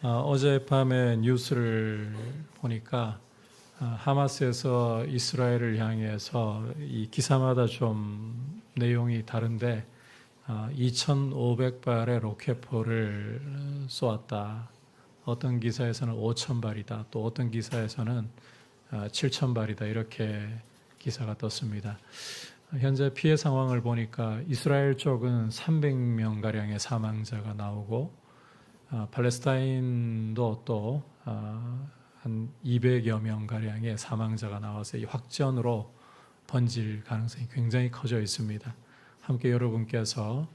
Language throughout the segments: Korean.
어젯밤에 뉴스를 보니까 하마스에서 이스라엘을 향해서 이 기사마다 좀 내용이 다른데 2,500발의 로켓포를 쏘았다. 어떤 기사에서는 5,000발이다. 또 어떤 기사에서는 7,000발이다. 이렇게 기사가 떴습니다. 현재 피해 상황을 보니까 이스라엘 쪽은 300명가량의 사망자가 나오고 팔레스타인도 또 한 200여 명가량의 사망자가 나와서 이 확전으로 번질 가능성이 굉장히 커져 있습니다. 함께 여러분께서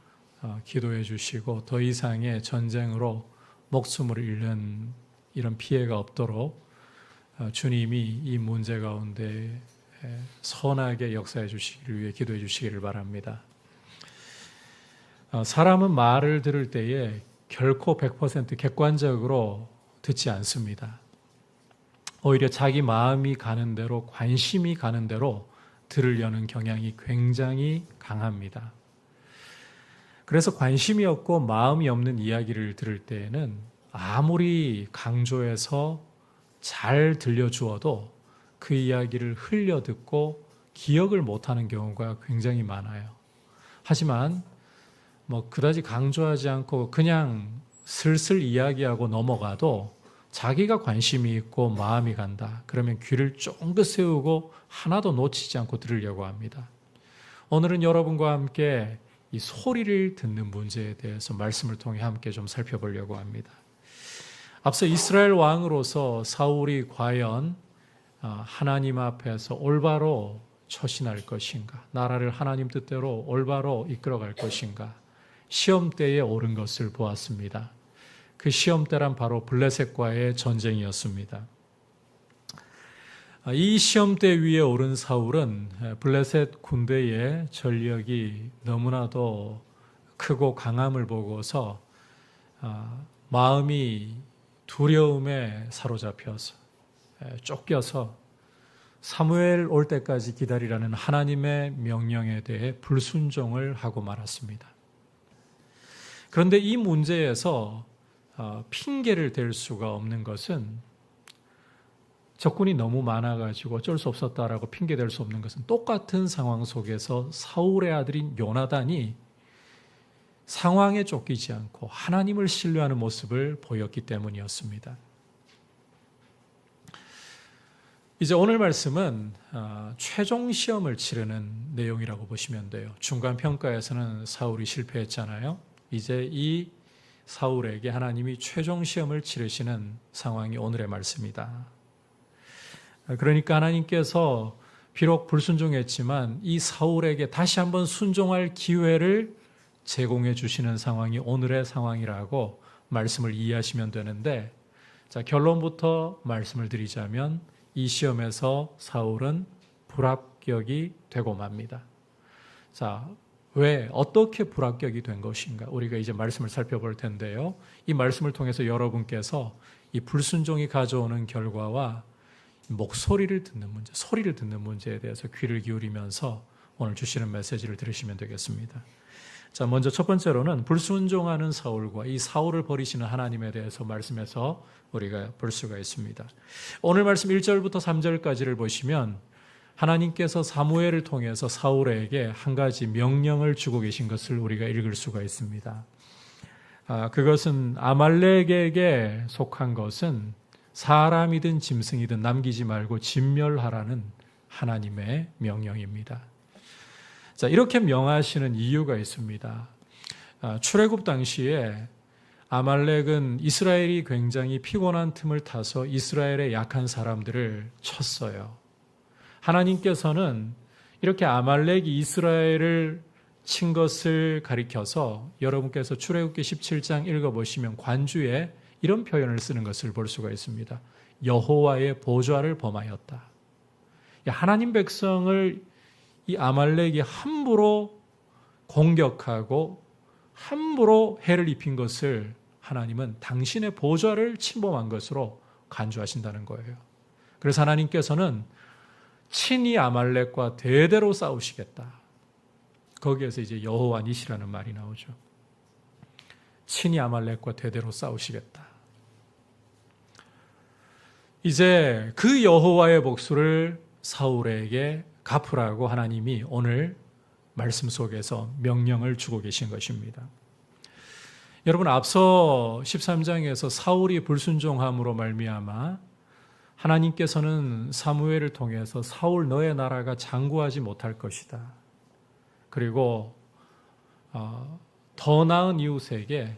기도해 주시고 더 이상의 전쟁으로 목숨을 잃는 이런 피해가 없도록 주님이 이 문제 가운데 선하게 역사해 주시기를 위해 기도해 주시기를 바랍니다. 사람은 말을 들을 때에 결코 100% 객관적으로 듣지 않습니다. 오히려 자기 마음이 가는 대로, 관심이 가는 대로 들으려는 경향이 굉장히 강합니다. 그래서 관심이 없고 마음이 없는 이야기를 들을 때에는 아무리 강조해서 잘 들려주어도 그 이야기를 흘려듣고 기억을 못하는 경우가 굉장히 많아요. 하지만 그다지 강조하지 않고 그냥 슬슬 이야기하고 넘어가도 자기가 관심이 있고 마음이 간다. 그러면 귀를 쫑긋 세우고 하나도 놓치지 않고 들으려고 합니다. 오늘은 여러분과 함께 이 소리를 듣는 문제에 대해서 말씀을 통해 함께 좀 살펴보려고 합니다. 앞서 이스라엘 왕으로서 사울이 과연 하나님 앞에서 올바로 처신할 것인가, 나라를 하나님 뜻대로 올바로 이끌어갈 것인가, 시험대에 오른 것을 보았습니다. 그 시험대란 바로 블레셋과의 전쟁이었습니다. 이 시험대 위에 오른 사울은 블레셋 군대의 전력이 너무나도 크고 강함을 보고서 마음이 두려움에 사로잡혀서 쫓겨서 사무엘 올 때까지 기다리라는 하나님의 명령에 대해 불순종을 하고 말았습니다. 그런데 이 문제에서 핑계를 댈 수가 없는 것은 적군이 너무 많아가지고 어쩔 수 없었다라고 핑계댈 수 없는 것은 똑같은 상황 속에서 사울의 아들인 요나단이 상황에 쫓기지 않고 하나님을 신뢰하는 모습을 보였기 때문이었습니다. 이제 오늘 말씀은 최종 시험을 치르는 내용이라고 보시면 돼요. 중간 평가에서는 사울이 실패했잖아요. 이제 이 사울에게 하나님이 최종 시험을 치르시는 상황이 오늘의 말씀이다. 그러니까 하나님께서 비록 불순종했지만 이 사울에게 다시 한번 순종할 기회를 제공해 주시는 상황이 오늘의 상황이라고 말씀을 이해하시면 되는데, 자, 결론부터 말씀을 드리자면 이 시험에서 사울은 불합격이 되고 맙니다. 자, 왜, 어떻게 불합격이 된 것인가? 우리가 이제 말씀을 살펴볼 텐데요. 이 말씀을 통해서 여러분께서 이 불순종이 가져오는 결과와 목소리를 듣는 문제, 소리를 듣는 문제에 대해서 귀를 기울이면서 오늘 주시는 메시지를 들으시면 되겠습니다. 자, 먼저 첫 번째로는 불순종하는 사울과 이 사울을 버리시는 하나님에 대해서 말씀해서 우리가 볼 수가 있습니다. 오늘 말씀 1절부터 3절까지를 보시면 하나님께서 사무엘을 통해서 사울에게 한 가지 명령을 주고 계신 것을 우리가 읽을 수가 있습니다. 그것은 아말렉에게 속한 것은 사람이든 짐승이든 남기지 말고 진멸하라는 하나님의 명령입니다. 자, 이렇게 명하시는 이유가 있습니다. 출애굽 당시에 아말렉은 이스라엘이 굉장히 피곤한 틈을 타서 이스라엘의 약한 사람들을 쳤어요. 하나님께서는 이렇게 아말렉이 이스라엘을 친 것을 가리켜서 여러분께서 출애굽기 17장 읽어보시면 관주에 이런 표현을 쓰는 것을 볼 수가 있습니다. 여호와의 보좌를 범하였다. 하나님 백성을 이 아말렉이 함부로 공격하고 함부로 해를 입힌 것을 하나님은 당신의 보좌를 침범한 것으로 간주하신다는 거예요. 그래서 하나님께서는 친히 아말렉과 대대로 싸우시겠다. 거기에서 이제 여호와 니시라는 말이 나오죠. 친히 아말렉과 대대로 싸우시겠다. 이제 그 여호와의 복수를 사울에게 갚으라고 하나님이 오늘 말씀 속에서 명령을 주고 계신 것입니다. 여러분, 앞서 13장에서 사울이 불순종함으로 말미암아 하나님께서는 사무엘을 통해서 사울 너의 나라가 장구하지 못할 것이다. 그리고 더 나은 이웃에게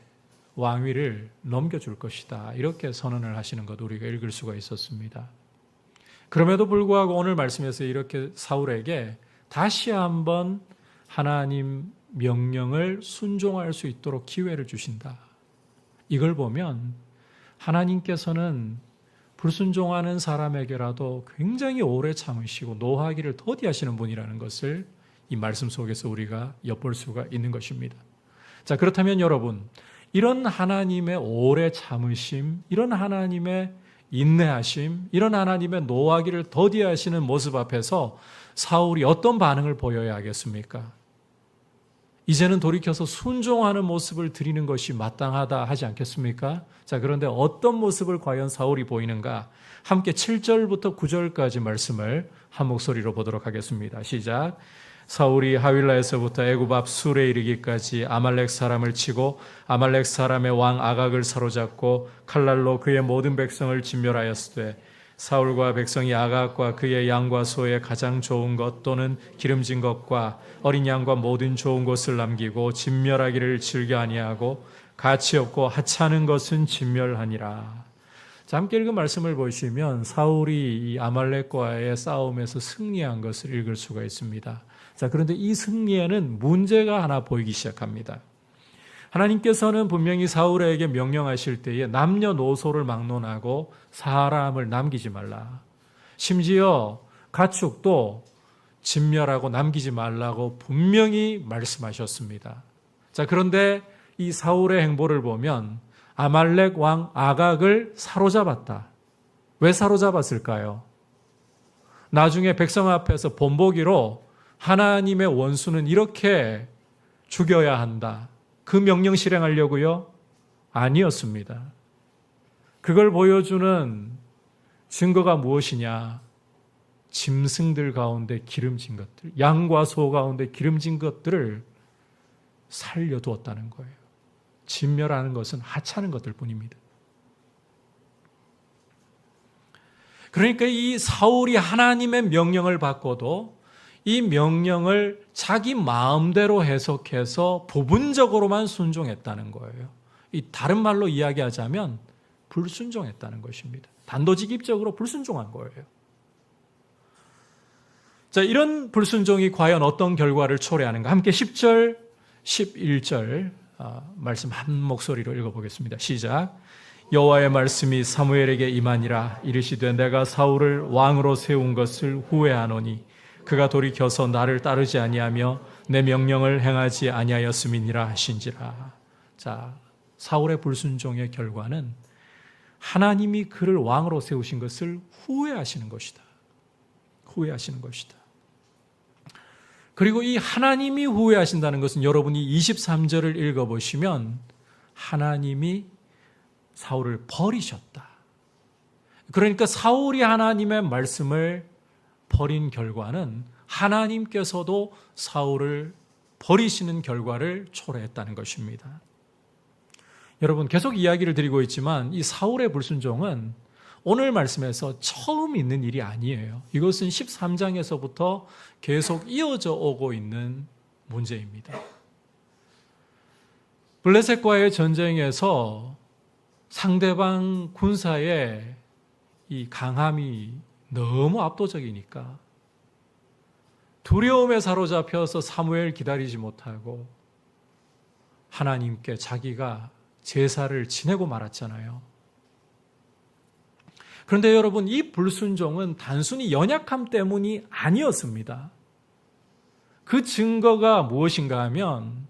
왕위를 넘겨줄 것이다. 이렇게 선언을 하시는 것 우리가 읽을 수가 있었습니다. 그럼에도 불구하고 오늘 말씀에서 이렇게 사울에게 다시 한번 하나님 명령을 순종할 수 있도록 기회를 주신다. 이걸 보면 하나님께서는 불순종하는 사람에게라도 굉장히 오래 참으시고 노하기를 더디하시는 분이라는 것을 이 말씀 속에서 우리가 엿볼 수가 있는 것입니다. 자, 그렇다면 여러분, 이런 하나님의 오래 참으심, 이런 하나님의 인내하심, 이런 하나님의 노하기를 더디하시는 모습 앞에서 사울이 어떤 반응을 보여야 하겠습니까? 이제는 돌이켜서 순종하는 모습을 드리는 것이 마땅하다 하지 않겠습니까? 자, 그런데 어떤 모습을 과연 사울이 보이는가? 함께 7절부터 9절까지 말씀을 한 목소리로 보도록 하겠습니다. 시작. 사울이 하윌라에서부터 애굽 앞 술에 이르기까지 아말렉 사람을 치고 아말렉 사람의 왕 아각을 사로잡고 칼날로 그의 모든 백성을 진멸하였으되 사울과 백성이 아각과 그의 양과 소의 가장 좋은 것 또는 기름진 것과 어린 양과 모든 좋은 것을 남기고 진멸하기를 즐겨 아니하고 가치 없고 하찮은 것은 진멸하니라. 자, 함께 읽은 말씀을 보시면 사울이 이 아말렉과의 싸움에서 승리한 것을 읽을 수가 있습니다. 자, 그런데 이 승리에는 문제가 하나 보이기 시작합니다. 하나님께서는 분명히 사울에게 명령하실 때에 남녀노소를 막론하고 사람을 남기지 말라. 심지어 가축도 진멸하고 남기지 말라고 분명히 말씀하셨습니다. 자, 그런데 이 사울의 행보를 보면 아말렉 왕 아각을 사로잡았다. 왜 사로잡았을까요? 나중에 백성 앞에서 본보기로 하나님의 원수는 이렇게 죽여야 한다. 그 명령 실행하려고요? 아니었습니다. 그걸 보여주는 증거가 무엇이냐? 짐승들 가운데 기름진 것들, 양과 소 가운데 기름진 것들을 살려두었다는 거예요. 진멸하는 것은 하찮은 것들 뿐입니다. 그러니까 이 사울이 하나님의 명령을 받고도 이 명령을 자기 마음대로 해석해서 부분적으로만 순종했다는 거예요. 이 다른 말로 이야기하자면 불순종했다는 것입니다. 단도직입적으로 불순종한 거예요. 자, 이런 불순종이 과연 어떤 결과를 초래하는가? 함께 10절, 11절 말씀 한 목소리로 읽어보겠습니다. 시작. 여호와의 말씀이 사무엘에게 임하니라. 이르시되 내가 사울을 왕으로 세운 것을 후회하노니 그가 돌이켜서 나를 따르지 아니하며 내 명령을 행하지 아니하였음이니라 하신지라. 자, 사울의 불순종의 결과는 하나님이 그를 왕으로 세우신 것을 후회하시는 것이다. 후회하시는 것이다. 그리고 이 하나님이 후회하신다는 것은 여러분이 23절을 읽어보시면 하나님이 사울을 버리셨다. 그러니까 사울이 하나님의 말씀을 버린 결과는 하나님께서도 사울을 버리시는 결과를 초래했다는 것입니다. 여러분, 계속 이야기를 드리고 있지만 이 사울의 불순종은 오늘 말씀에서 처음 있는 일이 아니에요. 이것은 13장에서부터 계속 이어져 오고 있는 문제입니다. 블레셋과의 전쟁에서 상대방 군사의 이 강함이 너무 압도적이니까 두려움에 사로잡혀서 사무엘 기다리지 못하고 하나님께 자기가 제사를 지내고 말았잖아요. 그런데 여러분, 이 불순종은 단순히 연약함 때문이 아니었습니다. 그 증거가 무엇인가 하면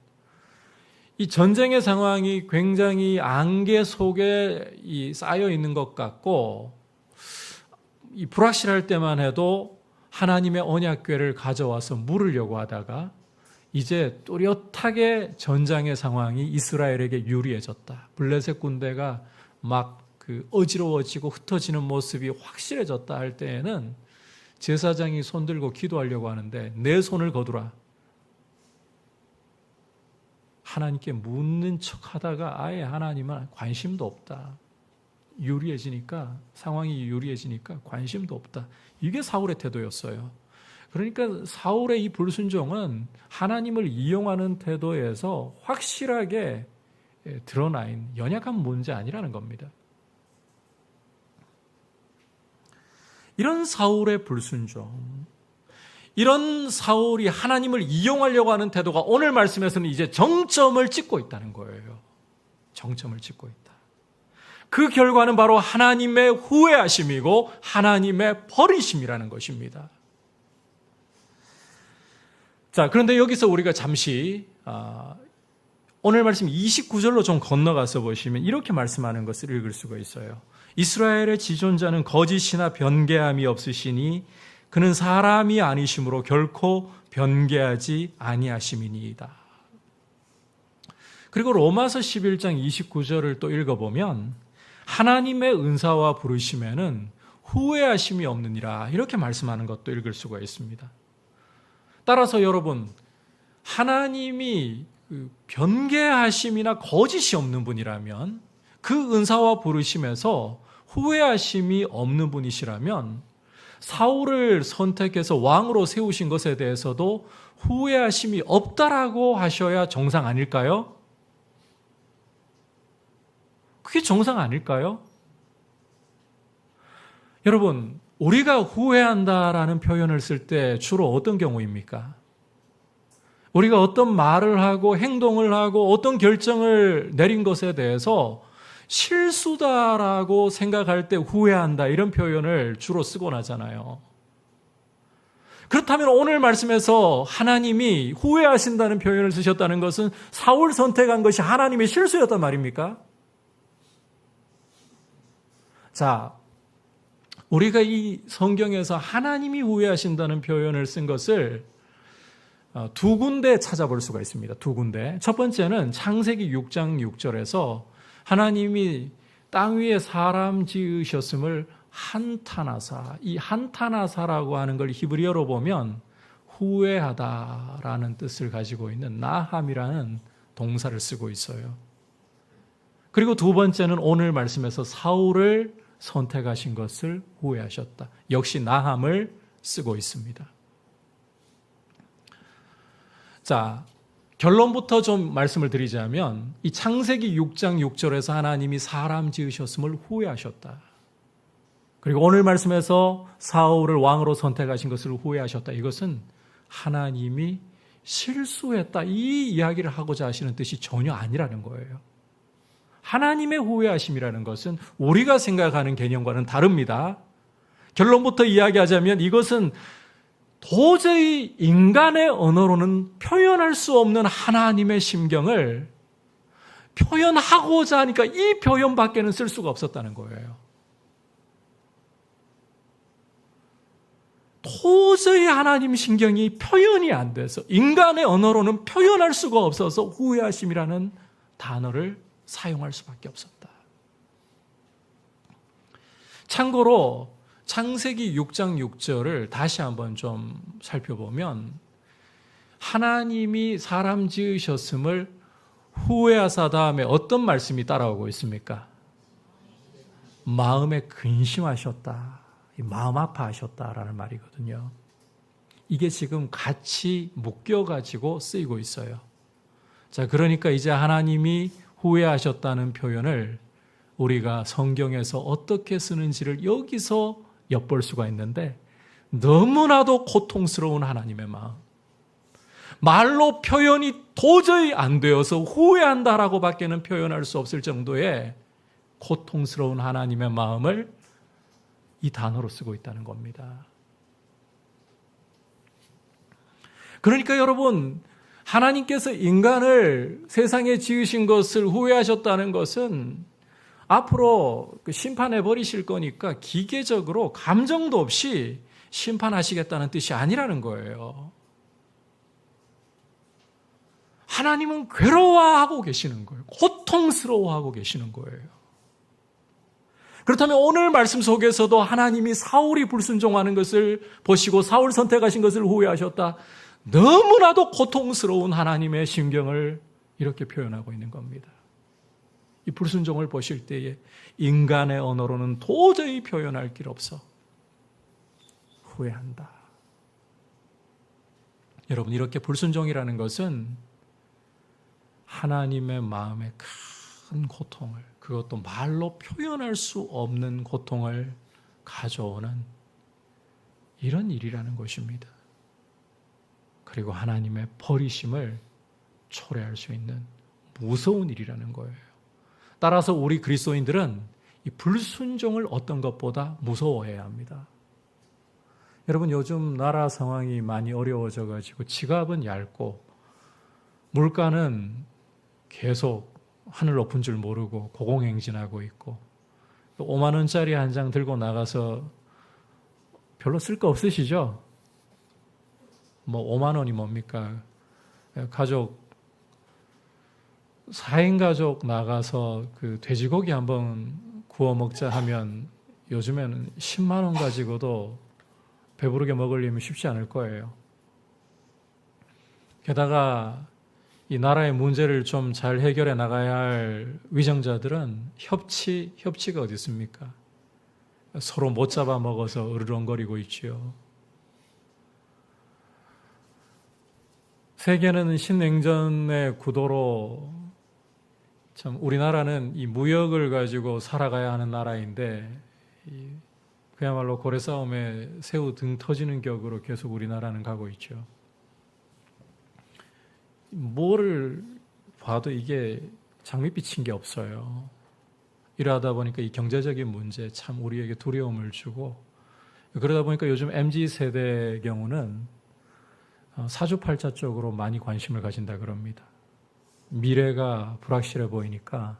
이 전쟁의 상황이 굉장히 안개 속에 쌓여 있는 것 같고 이 불확실할 때만 해도 하나님의 언약궤를 가져와서 물으려고 하다가 이제 뚜렷하게 전장의 상황이 이스라엘에게 유리해졌다. 블레셋 군대가 막 그 어지러워지고 흩어지는 모습이 확실해졌다 할 때에는 제사장이 손들고 기도하려고 하는데 내 손을 거두라. 하나님께 묻는 척 하다가 아예 하나님은 관심도 없다. 상황이 유리해지니까 관심도 없다. 이게 사울의 태도였어요. 그러니까 사울의 이 불순종은 하나님을 이용하는 태도에서 확실하게 드러나 있는 연약한 문제 아니라는 겁니다. 이런 사울의 불순종, 이런 사울이 하나님을 이용하려고 하는 태도가 오늘 말씀에서는 이제 정점을 찍고 있다는 거예요. 정점을 찍고 있다. 그 결과는 바로 하나님의 후회하심이고 하나님의 버리심이라는 것입니다. 자, 그런데 여기서 우리가 잠시 오늘 말씀 29절로 좀 건너가서 보시면 이렇게 말씀하는 것을 읽을 수가 있어요. 이스라엘의 지존자는 거짓이나 변개함이 없으시니 그는 사람이 아니심으로 결코 변개하지 아니하심이니이다. 그리고 로마서 11장 29절을 또 읽어보면 하나님의 은사와 부르심에는 후회하심이 없느니라 이렇게 말씀하는 것도 읽을 수가 있습니다. 따라서 여러분, 하나님이 변개하심이나 거짓이 없는 분이라면, 그 은사와 부르심에서 후회하심이 없는 분이시라면 사울을 선택해서 왕으로 세우신 것에 대해서도 후회하심이 없다라고 하셔야 정상 아닐까요? 그게 정상 아닐까요? 여러분, 우리가 후회한다라는 표현을 쓸 때 주로 어떤 경우입니까? 우리가 어떤 말을 하고 행동을 하고 어떤 결정을 내린 것에 대해서 실수다라고 생각할 때 후회한다 이런 표현을 주로 쓰곤 하잖아요. 그렇다면 오늘 말씀에서 하나님이 후회하신다는 표현을 쓰셨다는 것은 사울 선택한 것이 하나님의 실수였단 말입니까? 자, 우리가 이 성경에서 하나님이 후회하신다는 표현을 쓴 것을 두 군데 찾아볼 수가 있습니다. 두 군데. 첫 번째는 창세기 6장 6절에서 하나님이 땅 위에 사람 지으셨음을 한탄하사, 이 한탄하사라고 하는 걸 히브리어로 보면 후회하다라는 뜻을 가지고 있는 나함이라는 동사를 쓰고 있어요. 그리고 두 번째는 오늘 말씀에서 사울을 선택하신 것을 후회하셨다. 역시 나함을 쓰고 있습니다. 자, 결론부터 좀 말씀을 드리자면 이 창세기 6장 6절에서 하나님이 사람 지으셨음을 후회하셨다. 그리고 오늘 말씀에서 사울을 왕으로 선택하신 것을 후회하셨다. 이것은 하나님이 실수했다. 이 이야기를 하고자 하시는 뜻이 전혀 아니라는 거예요. 하나님의 후회하심이라는 것은 우리가 생각하는 개념과는 다릅니다. 결론부터 이야기하자면 이것은 도저히 인간의 언어로는 표현할 수 없는 하나님의 심경을 표현하고자 하니까 이 표현밖에는 쓸 수가 없었다는 거예요. 도저히 하나님 심경이 표현이 안 돼서 인간의 언어로는 표현할 수가 없어서 후회하심이라는 단어를 사용할 수밖에 없었다. 참고로 창세기 6장 6절을 다시 한번 좀 살펴보면 하나님이 사람 지으셨음을 후회하사 다음에 어떤 말씀이 따라오고 있습니까? 마음에 근심하셨다. 마음 아파하셨다라는 말이거든요. 이게 지금 같이 묶여가지고 쓰이고 있어요. 자, 그러니까 이제 하나님이 후회하셨다는 표현을 우리가 성경에서 어떻게 쓰는지를 여기서 엿볼 수가 있는데 너무나도 고통스러운 하나님의 마음, 말로 표현이 도저히 안 되어서 후회한다라고 밖에는 표현할 수 없을 정도의 고통스러운 하나님의 마음을 이 단어로 쓰고 있다는 겁니다. 그러니까 여러분, 하나님께서 인간을 세상에 지으신 것을 후회하셨다는 것은 앞으로 심판해 버리실 거니까 기계적으로 감정도 없이 심판하시겠다는 뜻이 아니라는 거예요. 하나님은 괴로워하고 계시는 거예요. 고통스러워하고 계시는 거예요. 그렇다면 오늘 말씀 속에서도 하나님이 사울이 불순종하는 것을 보시고 사울 선택하신 것을 후회하셨다. 너무나도 고통스러운 하나님의 심경을 이렇게 표현하고 있는 겁니다. 이 불순종을 보실 때에 인간의 언어로는 도저히 표현할 길 없어 후회한다. 여러분, 이렇게 불순종이라는 것은 하나님의 마음에 큰 고통을, 그것도 말로 표현할 수 없는 고통을 가져오는 이런 일이라는 것입니다. 그리고 하나님의 버리심을 초래할 수 있는 무서운 일이라는 거예요. 따라서 우리 그리스도인들은 이 불순종을 어떤 것보다 무서워해야 합니다. 여러분, 요즘 나라 상황이 많이 어려워져 가지고 지갑은 얇고 물가는 계속 하늘 높은 줄 모르고 고공행진하고 있고, 5만 원짜리 한 장 들고 나가서 별로 쓸 거 없으시죠? 5만 원이 뭡니까? 가족 4인 가족 나가서 그 돼지고기 한번 구워 먹자 하면 요즘에는 10만 원 가지고도 배부르게 먹으려면 쉽지 않을 거예요. 게다가 이 나라의 문제를 좀 잘 해결해 나가야 할 위정자들은 협치가 어디 있습니까? 서로 못 잡아 먹어서 으르렁거리고 있지요. 세계는 신냉전의 구도로, 참 우리나라는 이 무역을 가지고 살아가야 하는 나라인데 그야말로 고래 싸움에 새우 등 터지는 격으로 계속 우리나라는 가고 있죠. 뭐를 봐도 이게 장밋빛인 게 없어요. 이러다 보니까 이 경제적인 문제 참 우리에게 두려움을 주고, 그러다 보니까 요즘 MZ세대의 경우는 사주팔자 쪽으로 많이 관심을 가진다 그럽니다. 미래가 불확실해 보이니까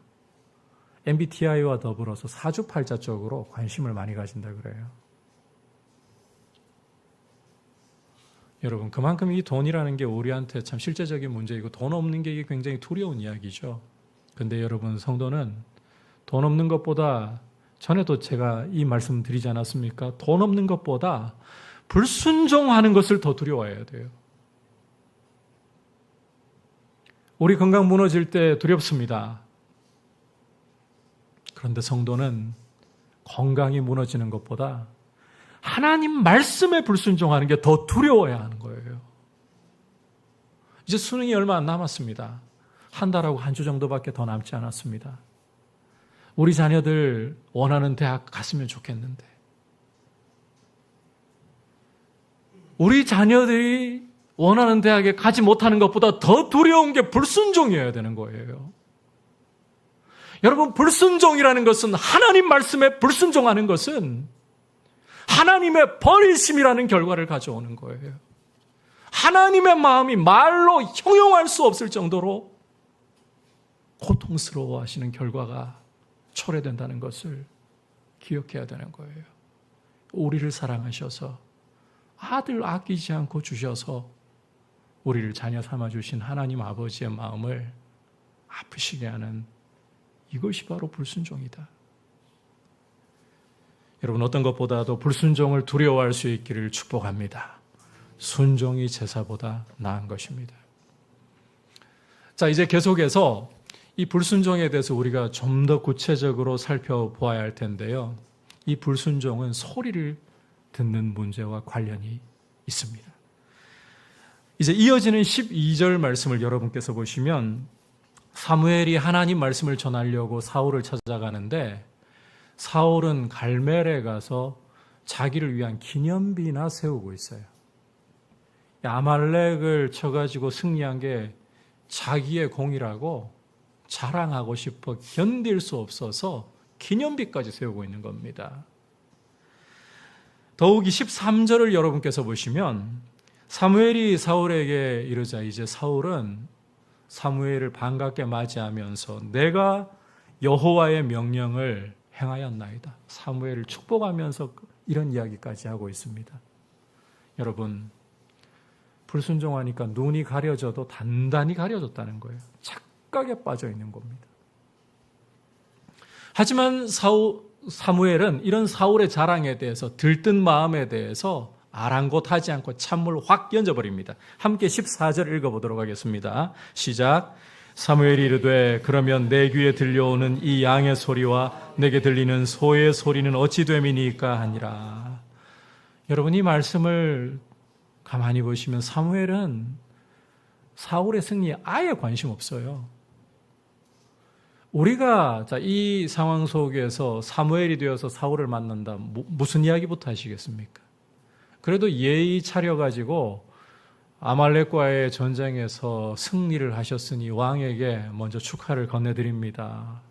MBTI와 더불어서 사주팔자 쪽으로 관심을 많이 가진다 그래요. 여러분, 그만큼 이 돈이라는 게 우리한테 참 실제적인 문제이고 돈 없는 게 이게 굉장히 두려운 이야기죠. 근데 여러분, 성도는 돈 없는 것보다, 전에도 제가 이 말씀 드리지 않았습니까? 돈 없는 것보다 불순종하는 것을 더 두려워해야 돼요. 우리 건강 무너질 때 두렵습니다. 그런데 성도는 건강이 무너지는 것보다 하나님 말씀에 불순종하는 게 더 두려워야 하는 거예요. 이제 수능이 얼마 안 남았습니다. 한 달하고 한 주 정도밖에 더 남지 않았습니다. 우리 자녀들 원하는 대학 갔으면 좋겠는데, 우리 자녀들이 원하는 대학에 가지 못하는 것보다 더 두려운 게 불순종이어야 되는 거예요. 여러분, 불순종이라는 것은, 하나님 말씀에 불순종하는 것은 하나님의 버리심이라는 결과를 가져오는 거예요. 하나님의 마음이 말로 형용할 수 없을 정도로 고통스러워하시는 결과가 초래된다는 것을 기억해야 되는 거예요. 우리를 사랑하셔서 아들 아끼지 않고 주셔서 우리를 자녀 삼아주신 하나님 아버지의 마음을 아프시게 하는, 이것이 바로 불순종이다. 여러분, 어떤 것보다도 불순종을 두려워할 수 있기를 축복합니다. 순종이 제사보다 나은 것입니다. 자, 이제 계속해서 이 불순종에 대해서 우리가 좀 더 구체적으로 살펴보아야 할 텐데요. 이 불순종은 소리를 듣는 문제와 관련이 있습니다. 이제 이어지는 12절 말씀을 여러분께서 보시면, 사무엘이 하나님 말씀을 전하려고 사울을 찾아가는데, 사울은 갈멜에 가서 자기를 위한 기념비나 세우고 있어요. 아말렉을 쳐가지고 승리한 게 자기의 공이라고 자랑하고 싶어 견딜 수 없어서 기념비까지 세우고 있는 겁니다. 더욱이 13절을 여러분께서 보시면, 사무엘이 사울에게 이르자 이제 사울은 사무엘을 반갑게 맞이하면서 내가 여호와의 명령을 행하였나이다. 사무엘을 축복하면서 이런 이야기까지 하고 있습니다. 여러분, 불순종하니까 눈이 가려져도 단단히 가려졌다는 거예요. 착각에 빠져 있는 겁니다. 하지만 사무엘은 이런 사울의 자랑에 대해서 들뜬 마음에 대해서 아랑곳하지 않고 찬물 확 던져버립니다. 함께 14절 읽어보도록 하겠습니다. 시작. 사무엘이 이르되 그러면 내 귀에 들려오는 이 양의 소리와 내게 들리는 소의 소리는 어찌 됨이니까 하니라. 여러분, 이 말씀을 가만히 보시면 사무엘은 사울의 승리에 아예 관심 없어요. 우리가 이 상황 속에서 사무엘이 되어서 사울을 만난다, 무슨 이야기부터 하시겠습니까? 그래도 예의 차려가지고 아말렉과의 전쟁에서 승리를 하셨으니 왕에게 먼저 축하를 건네드립니다.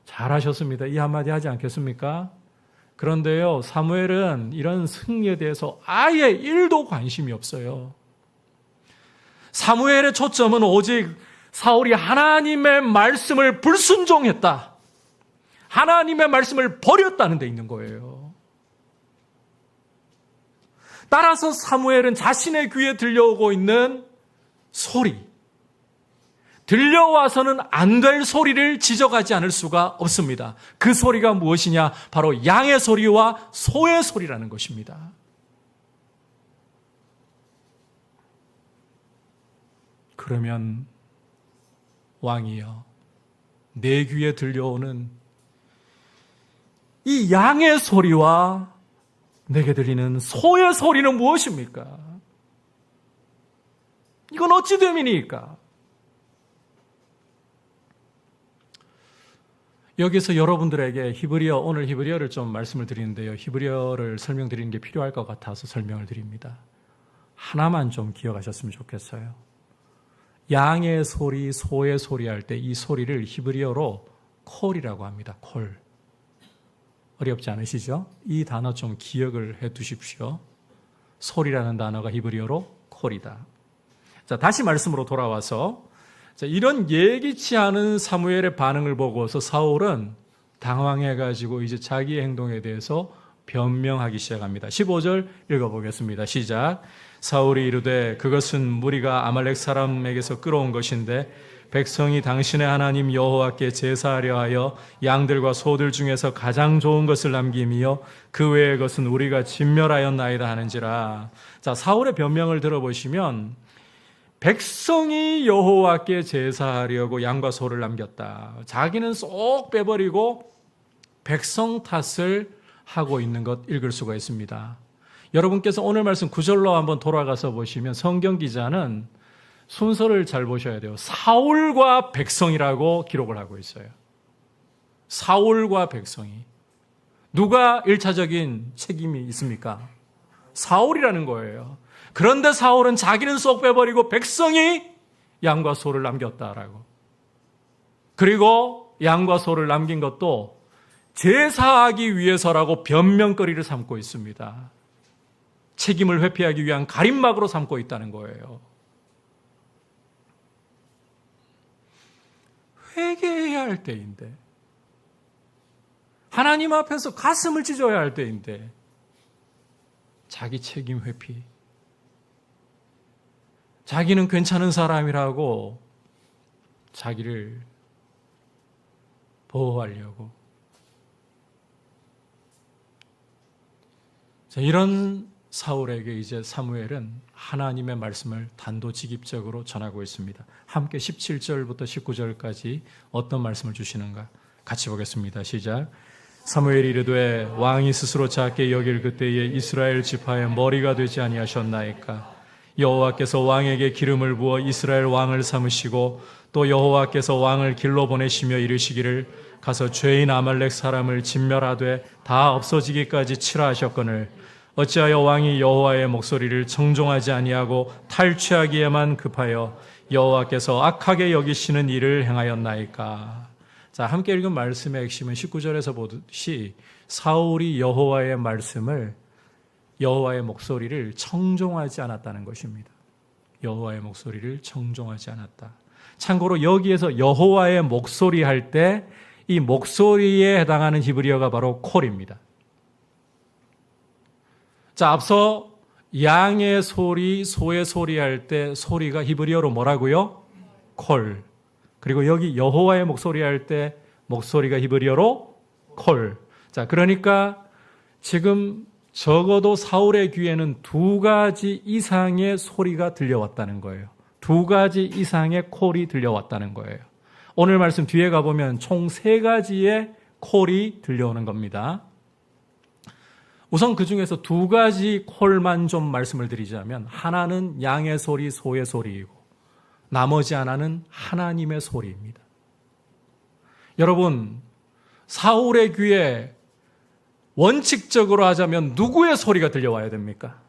잘하셨습니다. 이 한마디 하지 않겠습니까? 그런데요, 사무엘은 이런 승리에 대해서 아예 1도 관심이 없어요. 사무엘의 초점은 오직 사울이 하나님의 말씀을 불순종했다, 하나님의 말씀을 버렸다는 데 있는 거예요. 따라서 사무엘은 자신의 귀에 들려오고 있는 소리, 들려와서는 안 될 소리를 지적하지 않을 수가 없습니다. 그 소리가 무엇이냐? 바로 양의 소리와 소의 소리라는 것입니다. 그러면 왕이여, 내 귀에 들려오는 이 양의 소리와 내게 들리는 소의 소리는 무엇입니까? 이건 어찌 됨이니까? 여기서 여러분들에게 오늘 히브리어를 좀 말씀을 드리는데요. 히브리어를 설명드리는 게 필요할 것 같아서 설명을 드립니다. 하나만 좀 기억하셨으면 좋겠어요. 양의 소리, 소의 소리 할 때 이 소리를 히브리어로 콜이라고 합니다. 콜. 어렵지 않으시죠? 이 단어 좀 기억을 해 두십시오. 소리라는 단어가 히브리어로 콜이다. 자, 다시 말씀으로 돌아와서 이런 예기치 않은 사무엘의 반응을 보고서 사울은 당황해가지고 이제 자기의 행동에 대해서 변명하기 시작합니다. 15절 읽어보겠습니다. 시작. 사울이 이르되 그것은 무리가 아말렉 사람에게서 끌어온 것인데 백성이 당신의 하나님 여호와께 제사하려 하여 양들과 소들 중에서 가장 좋은 것을 남김이요 그 외의 것은 우리가 진멸하였나이다 하는지라. 자, 사울의 변명을 들어보시면 백성이 여호와께 제사하려고 양과 소를 남겼다. 자기는 쏙 빼버리고 백성 탓을 하고 있는 것 읽을 수가 있습니다. 여러분께서 오늘 말씀 9절로 한번 돌아가서 보시면 성경 기자는 순서를 잘 보셔야 돼요. 사울과 백성이라고 기록을 하고 있어요. 사울과 백성이. 누가 1차적인 책임이 있습니까? 사울이라는 거예요. 그런데 사울은 자기는 쏙 빼버리고 백성이 양과 소를 남겼다라고. 그리고 양과 소를 남긴 것도 제사하기 위해서라고 변명거리를 삼고 있습니다. 책임을 회피하기 위한 가림막으로 삼고 있다는 거예요. 회개해야 할 때인데, 하나님 앞에서 가슴을 찢어야 할 때인데 자기 책임 회피, 자기는 괜찮은 사람이라고 자기를 보호하려고. 자, 이런 사울에게 이제 사무엘은 하나님의 말씀을 단도직입적으로 전하고 있습니다. 함께 17절부터 19절까지 어떤 말씀을 주시는가 같이 보겠습니다. 시작. 사무엘이 이르되 왕이 스스로 작게 여길 그때에 이스라엘 지파의 머리가 되지 아니하셨나이까. 여호와께서 왕에게 기름을 부어 이스라엘 왕을 삼으시고 또 여호와께서 왕을 길로 보내시며 이르시기를 가서 죄인 아말렉 사람을 진멸하되 다 없어지기까지 치라 하셨거늘 어찌하여 왕이 여호와의 목소리를 청종하지 아니하고 탈취하기에만 급하여 여호와께서 악하게 여기시는 일을 행하였나이까. 자, 함께 읽은 말씀의 핵심은 19절에서 보듯이 사울이 여호와의 목소리를 청종하지 않았다는 것입니다. 여호와의 목소리를 청종하지 않았다. 참고로 여기에서 여호와의 목소리 할 때 이 목소리에 해당하는 히브리어가 바로 콜입니다. 자, 앞서 양의 소리, 소의 소리 할 때 소리가 히브리어로 뭐라고요? 콜. 그리고 여기 여호와의 목소리 할 때 목소리가 히브리어로 콜. 자, 그러니까 지금 적어도 사울의 귀에는 2가지 이상의 소리가 들려왔다는 거예요. 2가지 이상의 콜이 들려왔다는 거예요. 오늘 말씀 뒤에 가보면 총 3가지의 콜이 들려오는 겁니다. 우선 그 중에서 2가지 콜만 좀 말씀을 드리자면, 하나는 양의 소리, 소의 소리이고 나머지 하나는 하나님의 소리입니다. 여러분, 사울의 귀에 원칙적으로 하자면 누구의 소리가 들려와야 됩니까?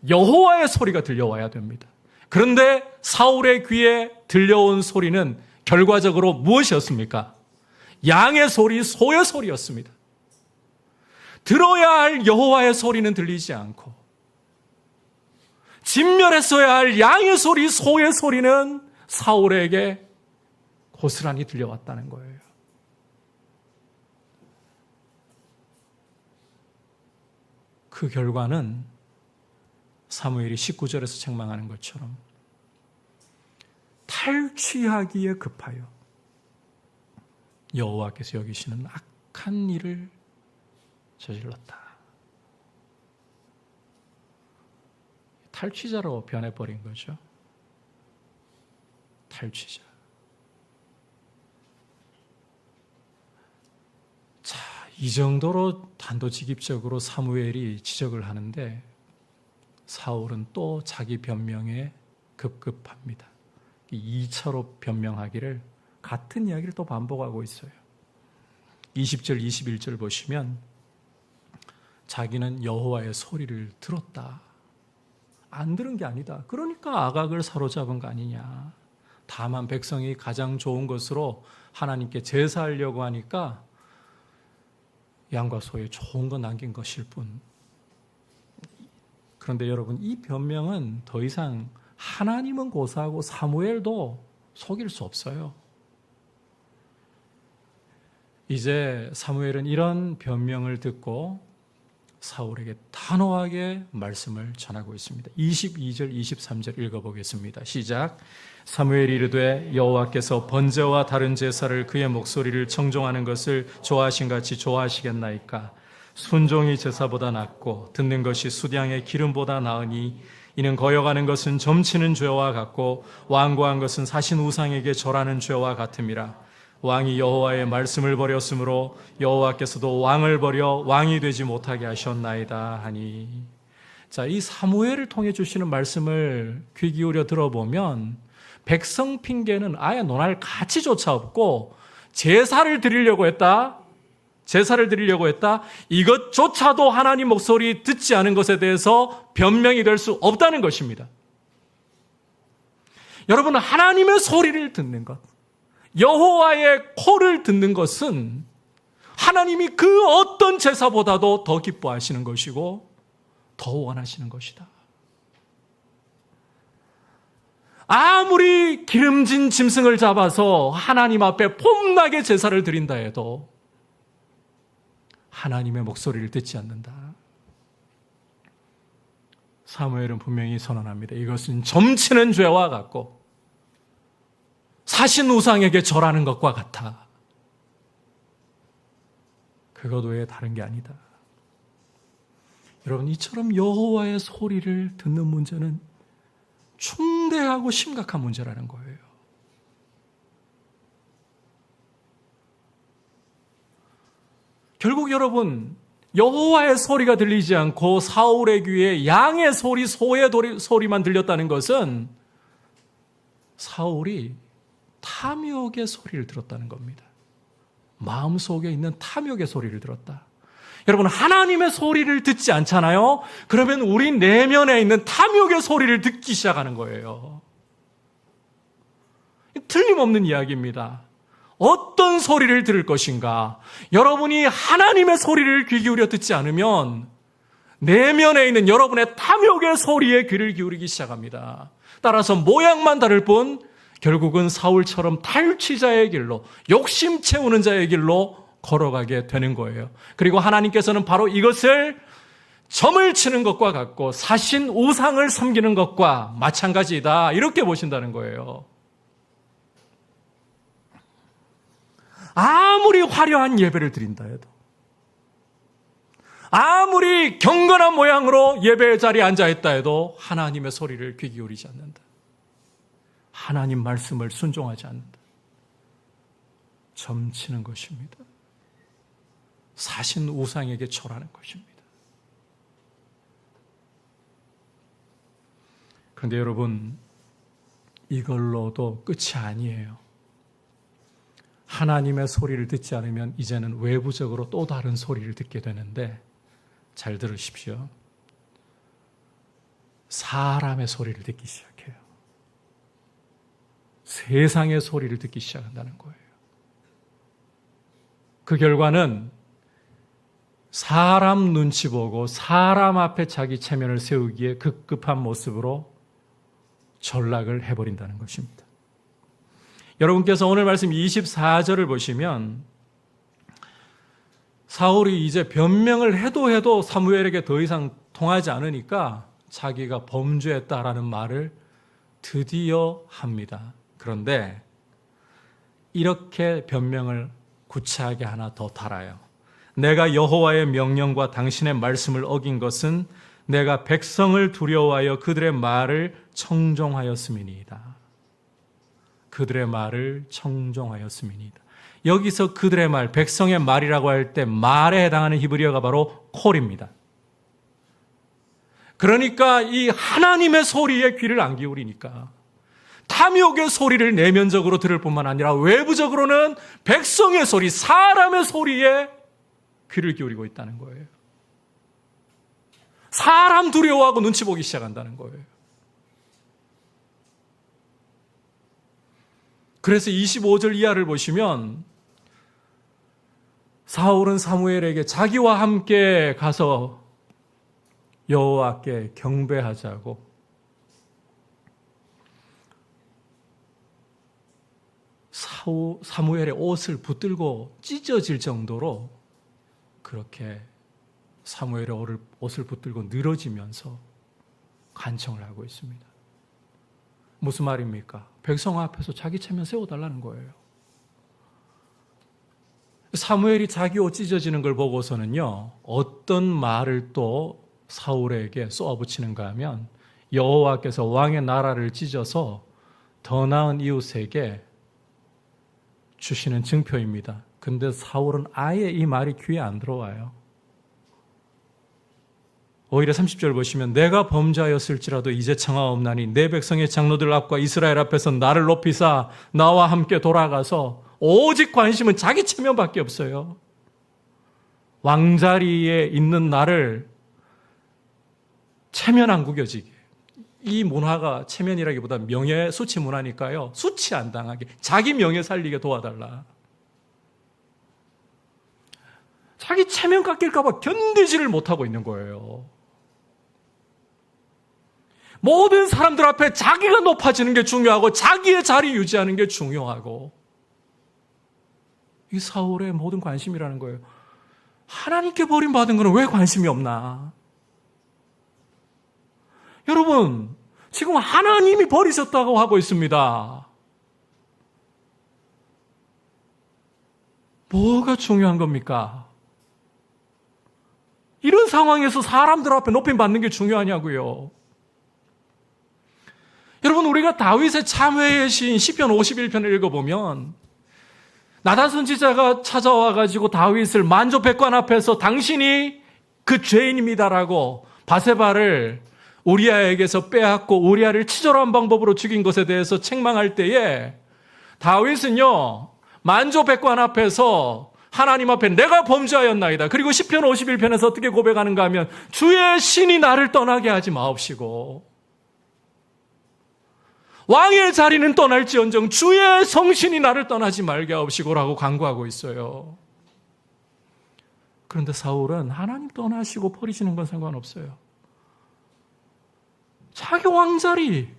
여호와의 소리가 들려와야 됩니다. 그런데 사울의 귀에 들려온 소리는 결과적으로 무엇이었습니까? 양의 소리, 소의 소리였습니다. 들어야 할 여호와의 소리는 들리지 않고 진멸했어야 할 양의 소리, 소의 소리는 사울에게 고스란히 들려왔다는 거예요. 그 결과는 사무엘이 19절에서 책망하는 것처럼 탈취하기에 급하여 여호와께서 여기시는 악한 일을 저질렀다. 탈취자로 변해버린 거죠. 탈취자. 자, 이 정도로 단도직입적으로 사무엘이 지적을 하는데 사울은 또 자기 변명에 급급합니다. 2차로 변명하기를, 같은 이야기를 또 반복하고 있어요. 20절, 21절 보시면 자기는 여호와의 소리를 들었다. 안 들은 게 아니다. 그러니까 아각을 사로잡은 거 아니냐. 다만 백성이 가장 좋은 것으로 하나님께 제사하려고 하니까 양과 소에 좋은 거 남긴 것일 뿐. 그런데 여러분, 이 변명은 더 이상 하나님은 고사하고 사무엘도 속일 수 없어요. 이제 사무엘은 이런 변명을 듣고 사울에게 단호하게 말씀을 전하고 있습니다. 22절, 23절 읽어보겠습니다. 시작. 사무엘이 이르되 여호와께서 번제와 다른 제사를 그의 목소리를 청종하는 것을 좋아하신 같이 좋아하시겠나이까? 순종이 제사보다 낫고 듣는 것이 수량의 기름보다 나으니 이는 거역하는 것은 점치는 죄와 같고 완고한 것은 사신 우상에게 절하는 죄와 같음이라. 왕이 여호와의 말씀을 버렸으므로 여호와께서도 왕을 버려 왕이 되지 못하게 하셨나이다 하니. 자, 이 사무엘을 통해 주시는 말씀을 귀 기울여 들어보면 백성 핑계는 아예 논할 가치조차 없고 제사를 드리려고 했다. 이것조차도 하나님 목소리 듣지 않은 것에 대해서 변명이 될 수 없다는 것입니다. 여러분, 하나님의 소리를 듣는 것, 여호와의 콜을 듣는 것은 하나님이 그 어떤 제사보다도 더 기뻐하시는 것이고 더 원하시는 것이다. 아무리 기름진 짐승을 잡아서 하나님 앞에 폼나게 제사를 드린다 해도 하나님의 목소리를 듣지 않는다. 사무엘은 분명히 선언합니다. 이것은 점치는 죄와 같고 사신 우상에게 절하는 것과 같아. 그것 외에 다른 게 아니다. 여러분, 이처럼 여호와의 소리를 듣는 문제는 중대하고 심각한 문제라는 거예요. 결국 여러분, 여호와의 소리가 들리지 않고 사울의 귀에 양의 소리, 소의 소리만 들렸다는 것은 사울이 탐욕의 소리를 들었다는 겁니다. 마음속에 있는 탐욕의 소리를 들었다. 여러분, 하나님의 소리를 듣지 않잖아요? 그러면 우리 내면에 있는 탐욕의 소리를 듣기 시작하는 거예요. 틀림없는 이야기입니다. 어떤 소리를 들을 것인가? 여러분이 하나님의 소리를 귀 기울여 듣지 않으면 내면에 있는 여러분의 탐욕의 소리에 귀를 기울이기 시작합니다. 따라서 모양만 다를 뿐 결국은 사울처럼 탈취자의 길로, 욕심 채우는 자의 길로 걸어가게 되는 거예요. 그리고 하나님께서는 바로 이것을 점을 치는 것과 같고 사신 우상을 섬기는 것과 마찬가지다, 이렇게 보신다는 거예요. 아무리 화려한 예배를 드린다 해도, 아무리 경건한 모양으로 예배의 자리에 앉아있다 해도 하나님의 소리를 귀 기울이지 않는다. 하나님 말씀을 순종하지 않는다. 점치는 것입니다. 사신 우상에게 절하는 것입니다. 그런데 여러분, 이걸로도 끝이 아니에요. 하나님의 소리를 듣지 않으면 이제는 외부적으로 또 다른 소리를 듣게 되는데, 잘 들으십시오. 사람의 소리를 듣기 시작해요. 세상의 소리를 듣기 시작한다는 거예요. 그 결과는 사람 눈치 보고 사람 앞에 자기 체면을 세우기에 급급한 모습으로 전락을 해버린다는 것입니다. 여러분께서 오늘 말씀 24절을 보시면 사울이 이제 변명을 해도 사무엘에게 더 이상 통하지 않으니까 자기가 범죄했다라는 말을 드디어 합니다. 그런데 이렇게 변명을 구차하게 하나 더 달아요. 내가 여호와의 명령과 당신의 말씀을 어긴 것은 내가 백성을 두려워하여 그들의 말을 청종하였음이니이다. 그들의 말을 청종하였음이니이다. 여기서 그들의 말, 백성의 말이라고 할 때 말에 해당하는 히브리어가 바로 콜입니다. 그러니까 이 하나님의 소리에 귀를 안 기울이니까 탐욕의 소리를 내면적으로 들을 뿐만 아니라 외부적으로는 백성의 소리, 사람의 소리에 귀를 기울이고 있다는 거예요. 사람 두려워하고 눈치 보기 시작한다는 거예요. 그래서 25절 이하를 보시면 사울은 사무엘에게 자기와 함께 가서 여호와께 경배하자고 사무엘의 옷을 붙들고 찢어질 정도로 그렇게 사무엘의 옷을 붙들고 늘어지면서 간청을 하고 있습니다. 무슨 말입니까? 백성 앞에서 자기 체면 세워달라는 거예요. 사무엘이 자기 옷 찢어지는 걸 보고서는요, 어떤 말을 또 사울에게 쏘아붙이는가 하면 여호와께서 왕의 나라를 찢어서 더 나은 이웃에게 주시는 증표입니다. 근데 사울은 아예 이 말이 귀에 안 들어와요. 오히려 30절 보시면 내가 범죄하였을지라도 이제 청하옵나니 내 백성의 장로들 앞과 이스라엘 앞에서 나를 높이사 나와 함께 돌아가서 오직 관심은 자기 체면밖에 없어요. 왕자리에 있는 나를 체면 안 구겨지게. 이 문화가 체면이라기보다 명예 수치 문화니까요. 수치 안 당하게 자기 명예 살리게 도와달라. 자기 체면 깎일까 봐 견디지를 못하고 있는 거예요. 모든 사람들 앞에 자기가 높아지는 게 중요하고 자기의 자리 유지하는 게 중요하고 이 사울의 모든 관심이라는 거예요. 하나님께 버림받은 거는 왜 관심이 없나? 여러분, 지금 하나님이 버리셨다고 하고 있습니다. 뭐가 중요한 겁니까? 이런 상황에서 사람들 앞에 높임받는 게 중요하냐고요. 여러분, 우리가 다윗의 참회의 시인 시편 51편을 읽어보면 나단 선지자가 찾아와가지고 다윗을 만조백관 앞에서 당신이 그 죄인입니다라고 바세바를 우리아에게서 빼앗고 우리아를 치졸한 방법으로 죽인 것에 대해서 책망할 때에 다윗은요, 만조백관 앞에서 하나님 앞에 내가 범죄하였나이다. 그리고 시편 51편에서 어떻게 고백하는가 하면 주의 신이 나를 떠나게 하지 마옵시고 왕의 자리는 떠날지언정 주의 성신이 나를 떠나지 말게 하옵시고라고 간구하고 있어요. 그런데 사울은 하나님 떠나시고 버리시는 건 상관없어요. 자기 왕자리,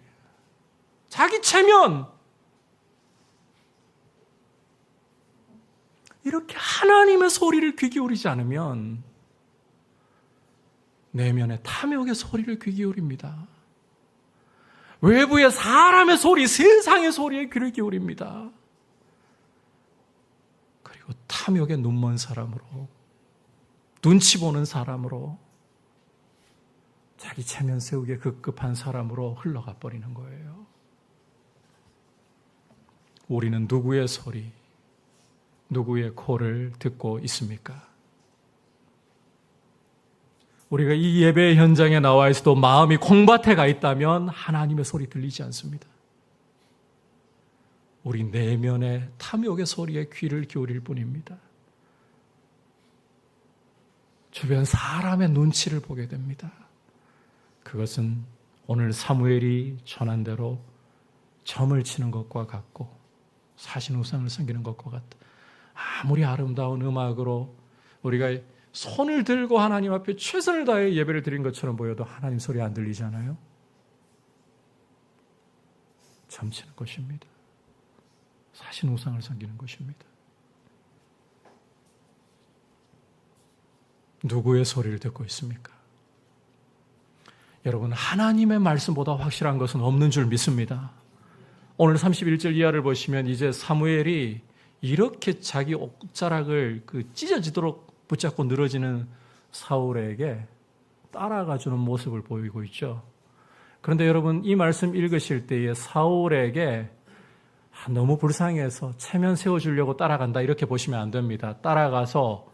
자기 체면, 이렇게 하나님의 소리를 귀 기울이지 않으면 내면의 탐욕의 소리를 귀 기울입니다. 외부의 사람의 소리, 세상의 소리에 귀를 기울입니다. 그리고 탐욕의 눈먼 사람으로 눈치 보는 사람으로, 자기 체면 세우기에 급급한 사람으로 흘러가 버리는 거예요. 우리는 누구의 소리, 누구의 콜을 듣고 있습니까? 우리가 이 예배 현장에 나와 있어도 마음이 콩밭에 가 있다면 하나님의 소리 들리지 않습니다. 우리 내면의 탐욕의 소리에 귀를 기울일 뿐입니다. 주변 사람의 눈치를 보게 됩니다. 그것은 오늘 사무엘이 전한 대로 점을 치는 것과 같고 사신 우상을 섬기는 것과 같다. 아무리 아름다운 음악으로 우리가 손을 들고 하나님 앞에 최선을 다해 예배를 드린 것처럼 보여도 하나님 소리 안 들리잖아요. 점치는 것입니다. 사신 우상을 섬기는 것입니다. 누구의 소리를 듣고 있습니까? 여러분, 하나님의 말씀보다 확실한 것은 없는 줄 믿습니다. 오늘 31절 이하를 보시면 이제 사무엘이 이렇게 자기 옷자락을 찢어지도록 붙잡고 늘어지는 사울에게 따라가주는 모습을 보이고 있죠. 그런데 여러분, 이 말씀 읽으실 때에 사울에게 너무 불쌍해서 체면 세워주려고 따라간다 이렇게 보시면 안 됩니다. 따라가서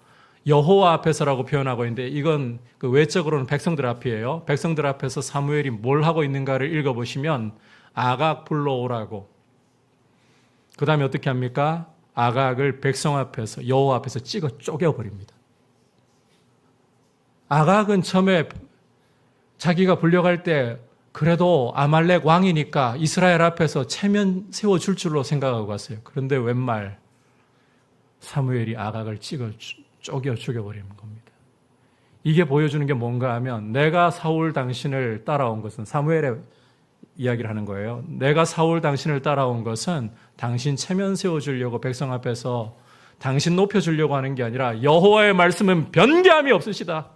여호와 앞에서라고 표현하고 있는데 이건 외적으로는 백성들 앞이에요. 백성들 앞에서 사무엘이 뭘 하고 있는가를 읽어보시면 아각 불러오라고. 그 다음에 어떻게 합니까? 아각을 백성 앞에서 여호와 앞에서 찍어 쪼개버립니다. 아각은 처음에 자기가 불려갈 때 그래도 아말렉 왕이니까 이스라엘 앞에서 체면 세워줄 줄로 생각하고 갔어요. 그런데 웬말 사무엘이 아각을 찍어 쪼개 죽여버리는 겁니다. 이게 보여주는 게 뭔가 하면 내가 사울 당신을 따라온 것은 사무엘의 이야기를 하는 거예요. 내가 사울 당신을 따라온 것은 당신 체면 세워주려고 백성 앞에서 당신 높여주려고 하는 게 아니라 여호와의 말씀은 변개함이 없으시다.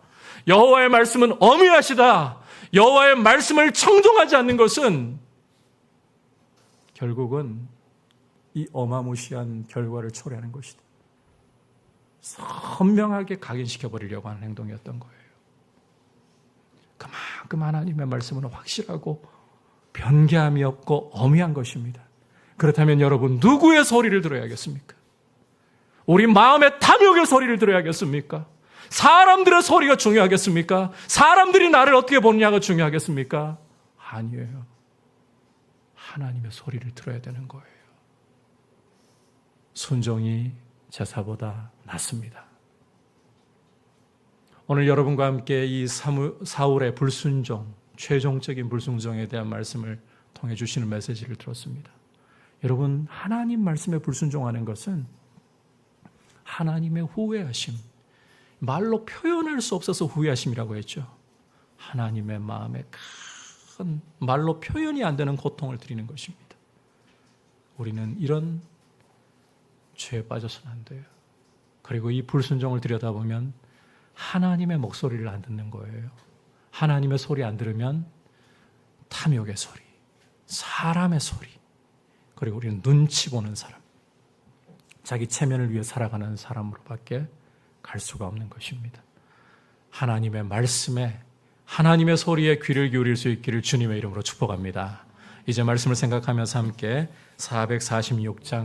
여호와의 말씀은 엄위하시다. 여호와의 말씀을 청종하지 않는 것은 결국은 이 어마무시한 결과를 초래하는 것이다. 선명하게 각인시켜버리려고 하는 행동이었던 거예요. 그만큼 하나님의 말씀은 확실하고 변개함이 없고 엄위한 것입니다. 그렇다면 여러분, 누구의 소리를 들어야겠습니까? 우리 마음의 탐욕의 소리를 들어야겠습니까? 사람들의 소리가 중요하겠습니까? 사람들이 나를 어떻게 보느냐가 중요하겠습니까? 아니에요. 하나님의 소리를 들어야 되는 거예요. 순종이 제사보다 낫습니다. 오늘 여러분과 함께 이 사울의 불순종, 최종적인 불순종에 대한 말씀을 통해 주시는 메시지를 들었습니다. 여러분, 하나님 말씀에 불순종하는 것은 하나님의 후회하심, 말로 표현할 수 없어서 후회하심이라고 했죠. 하나님의 마음에 큰 말로 표현이 안 되는 고통을 드리는 것입니다. 우리는 이런 죄에 빠져서는 안 돼요. 그리고 이 불순종을 들여다보면 하나님의 목소리를 안 듣는 거예요. 하나님의 소리 안 들으면 탐욕의 소리, 사람의 소리, 그리고 우리는 눈치 보는 사람, 자기 체면을 위해 살아가는 사람으로밖에 갈 수가 없는 것입니다. 하나님의 말씀에, 하나님의 소리에 귀를 기울일 수 있기를 주님의 이름으로 축복합니다. 이제 말씀을 생각하면서 함께 446장